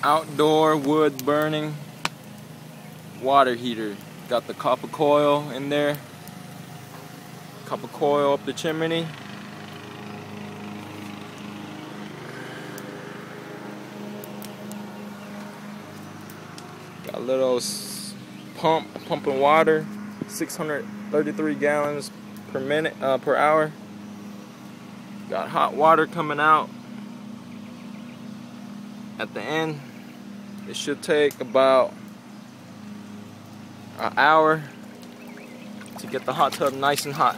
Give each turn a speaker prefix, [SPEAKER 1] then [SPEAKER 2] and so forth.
[SPEAKER 1] outdoor wood burning water heater. Got the copper coil in there. Copper coil up the chimney. Got a little pump pumping water, 633 gallons per hour. Got hot water coming out at the end. It should take about an hour to get the hot tub nice and hot.